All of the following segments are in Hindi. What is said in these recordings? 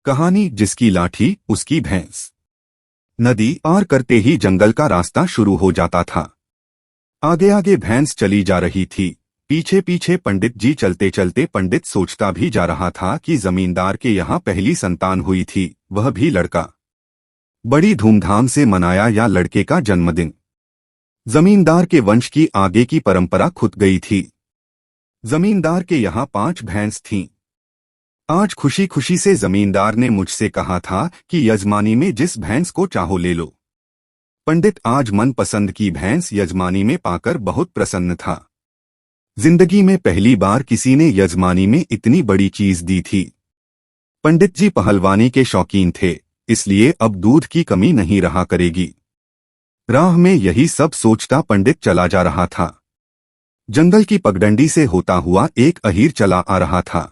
कहानी जिसकी लाठी उसकी भैंस। नदी पार करते ही जंगल का रास्ता शुरू हो जाता था। आगे आगे भैंस चली जा रही थी, पीछे पीछे पंडित जी चलते चलते पंडित सोचता भी जा रहा था कि जमींदार के यहाँ पहली संतान हुई थी, वह भी लड़का। बड़ी धूमधाम से मनाया या लड़के का जन्मदिन। जमींदार के वंश की आगे की परंपरा खुद गई थी। जमींदार के यहाँ 5 भैंस थीं। आज खुशी खुशी से जमींदार ने मुझसे कहा था कि यजमानी में जिस भैंस को चाहो ले लो। पंडित आज मनपसंद की भैंस यजमानी में पाकर बहुत प्रसन्न था। जिंदगी में पहली बार किसी ने यजमानी में इतनी बड़ी चीज दी थी। पंडित जी पहलवानी के शौकीन थे, इसलिए अब दूध की कमी नहीं रहा करेगी। राह में यही सब सोचता पंडित चला जा रहा था। जंगल की पगडंडी से होता हुआ एक अहीर चला आ रहा था।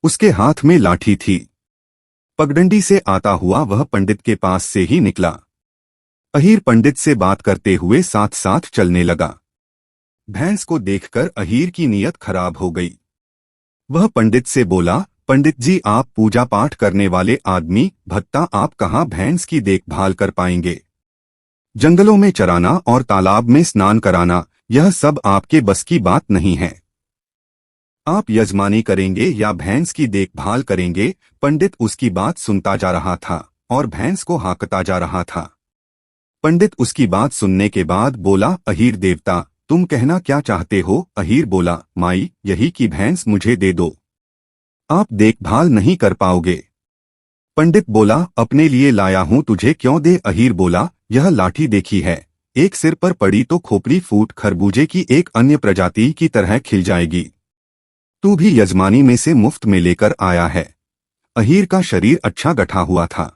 उसके हाथ में लाठी थी। पगडंडी से आता हुआ वह पंडित के पास से ही निकला। अहीर पंडित से बात करते हुए साथ साथ चलने लगा। भैंस को देखकर अहीर की नीयत खराब हो गई। वह पंडित से बोला, पंडित जी आप पूजा पाठ करने वाले आदमी, भत्ता आप कहाँ भैंस की देखभाल कर पाएंगे। जंगलों में चराना और तालाब में स्नान कराना, यह सब आपके बस की बात नहीं है। आप यजमानी करेंगे या भैंस की देखभाल करेंगे। पंडित उसकी बात सुनता जा रहा था और भैंस को हाँकता जा रहा था। पंडित उसकी बात सुनने के बाद बोला, अहीर देवता तुम कहना क्या चाहते हो। अहीर बोला, माई यही कि भैंस मुझे दे दो, आप देखभाल नहीं कर पाओगे। पंडित बोला, अपने लिए लाया हूं, तुझे क्यों दे। अहीर बोला, यह लाठी देखी है, एक सिर पर पड़ी तो खोपड़ी फूट खरबूजे की एक अन्य प्रजाति की तरह खिल जाएगी। तू भी यजमानी में से मुफ्त में लेकर आया है। अहीर का शरीर अच्छा गठा हुआ था।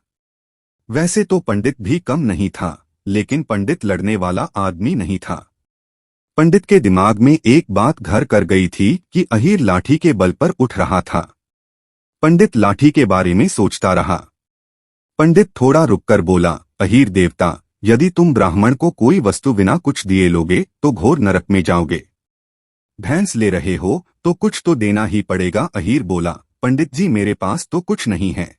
वैसे तो पंडित भी कम नहीं था, लेकिन पंडित लड़ने वाला आदमी नहीं था। पंडित के दिमाग में एक बात घर कर गई थी कि अहीर लाठी के बल पर उठ रहा था। पंडित लाठी के बारे में सोचता रहा। पंडित थोड़ा रुककर बोला, अहीर देवता यदि तुम ब्राह्मण को कोई वस्तु बिना कुछ दिए लोगे तो घोर नरक में जाओगे। भैंस ले रहे हो तो कुछ तो देना ही पड़ेगा। अहीर बोला, पंडित जी मेरे पास तो कुछ नहीं है।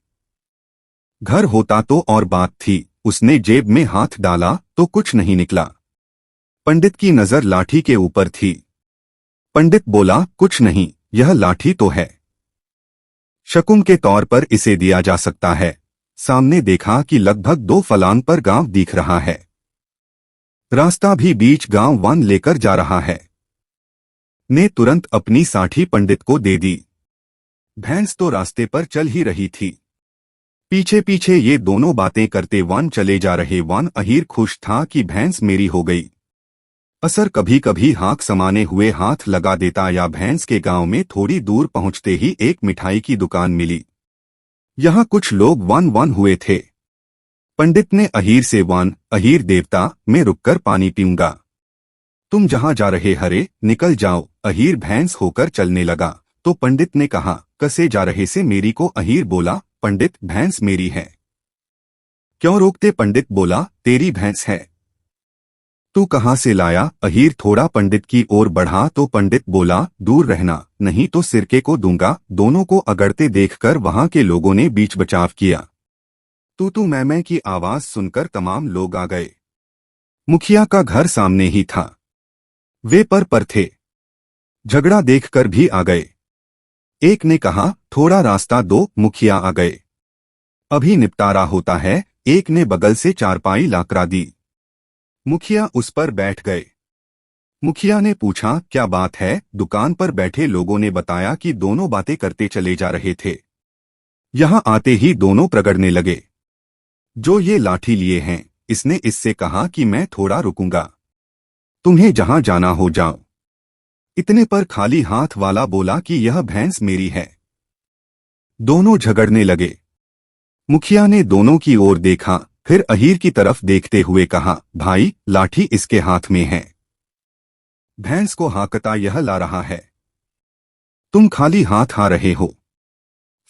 घर होता तो और बात थी। उसने जेब में हाथ डाला तो कुछ नहीं निकला। पंडित की नजर लाठी के ऊपर थी। पंडित बोला, कुछ नहीं, यह लाठी तो है, शकुन के तौर पर इसे दिया जा सकता है। सामने देखा कि लगभग 2 फलांग पर गांव दिख रहा है। रास्ता भी बीच गांव वन लेकर जा रहा है। ने तुरंत अपनी साठी पंडित को दे दी। भैंस तो रास्ते पर चल ही रही थी। पीछे पीछे ये दोनों बातें करते वन चले जा रहे। वन अहीर खुश था कि भैंस मेरी हो गई। असर कभी कभी हाथ समाने हुए हाथ लगा देता या भैंस के गांव में थोड़ी दूर पहुंचते ही एक मिठाई की दुकान मिली। यहाँ कुछ लोग वन हुए थे। पंडित ने अहीर से, वन अहीर देवता मैं रुककर पानी पीऊंगा, तुम जहां जा रहे हरे निकल जाओ। अहीर भैंस होकर चलने लगा तो पंडित ने कहा, कसे जा रहे से मेरी को। अहीर बोला, पंडित भैंस मेरी है, क्यों रोकते। पंडित बोला, तेरी भैंस है, तू कहां से लाया। अहीर थोड़ा पंडित की ओर बढ़ा तो पंडित बोला, दूर रहना नहीं तो सिरके को दूंगा। दोनों को अगड़ते देखकर वहां के लोगों ने बीच बचाव किया। तू मैं की आवाज सुनकर तमाम लोग आ गए। मुखिया का घर सामने ही था। वे पर थे। झगड़ा देखकर भी आ गए। एक ने कहा, थोड़ा रास्ता दो। मुखिया आ गए, अभी निपटारा होता है। एक ने बगल से चारपाई लाकड़ा दी। मुखिया उस पर बैठ गए। मुखिया ने पूछा, क्या बात है। दुकान पर बैठे लोगों ने बताया कि दोनों बातें करते चले जा रहे थे। यहां आते ही दोनों प्रगड़ने लगे। जो ये लाठी लिए हैं, इसने इससे कहा कि मैं थोड़ा रुकूंगा, तुम्हें जहां जाना हो जाओ। इतने पर खाली हाथ वाला बोला कि यह भैंस मेरी है। दोनों झगड़ने लगे। मुखिया ने दोनों की ओर देखा, फिर अहीर की तरफ देखते हुए कहा, भाई लाठी इसके हाथ में है, भैंस को हाँकता यह ला रहा है, तुम खाली हाथ आ रहे हो,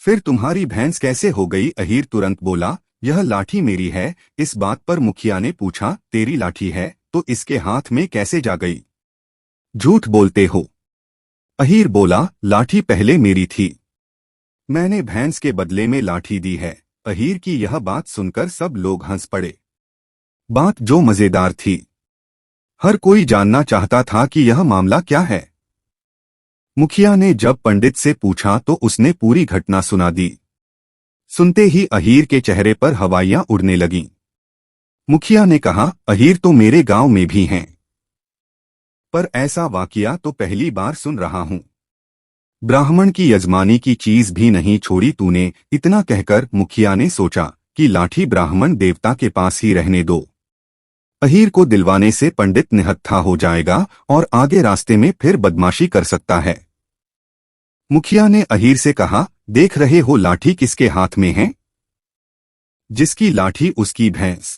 फिर तुम्हारी भैंस कैसे हो गई। अहीर तुरंत बोला, यह लाठी मेरी है। इस बात पर मुखिया ने पूछा, तेरी लाठी है तो इसके हाथ में कैसे जा गई, झूठ बोलते हो। अहीर बोला, लाठी पहले मेरी थी, मैंने भैंस के बदले में लाठी दी है। अहीर की यह बात सुनकर सब लोग हंस पड़े। बात जो मजेदार थी, हर कोई जानना चाहता था कि यह मामला क्या है। मुखिया ने जब पंडित से पूछा तो उसने पूरी घटना सुना दी। सुनते ही अहीर के चेहरे पर हवाइयां उड़ने लगीं। मुखिया ने कहा, अहीर तो मेरे गांव में भी हैं, पर ऐसा वाकया तो पहली बार सुन रहा हूं। ब्राह्मण की यजमानी की चीज भी नहीं छोड़ी तूने। इतना कहकर मुखिया ने सोचा कि लाठी ब्राह्मण देवता के पास ही रहने दो। अहीर को दिलवाने से पंडित निहत्था हो जाएगा और आगे रास्ते में फिर बदमाशी कर सकता है। मुखिया ने अहीर से कहा, देख रहे हो लाठी किसके हाथ में है? जिसकी लाठी उसकी भैंस।